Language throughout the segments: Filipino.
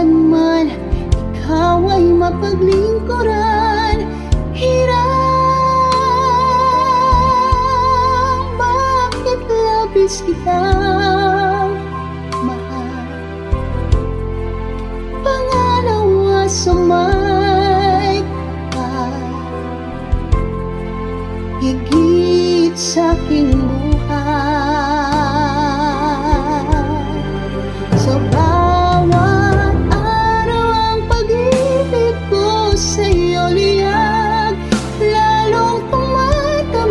kailanman ikaw ay mapaglingkuran. Hirang bakit labis kitang mahal. Pangalawa sa may higit sa aking buhay. Sa bawat araw ang pag-ibig ko sa'yo liyag, lalong tumatamis,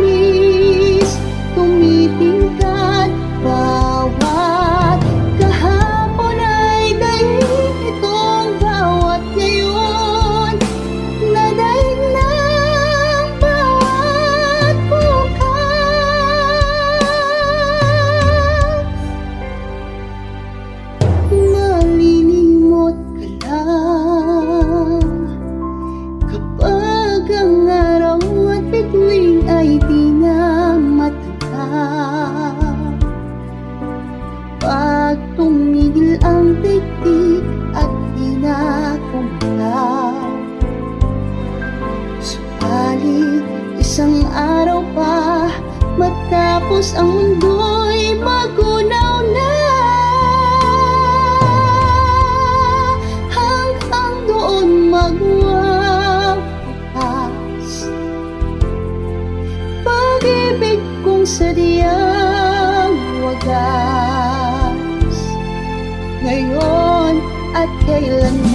tumitingkad. Bawat kahapon ay daig itong bawat ngayon, nadaig ng bawat bukas. Malilimot ka lang kapag ang araw at bituin ay di na matanggap. Pag tumigil ang titik at di na kumalaw, subalit isang araw pa matapos ang mundo'y magunaw na. Hanggang doon magwawakas pag-ibig kong sadyang wagas, ngayon at kailanman.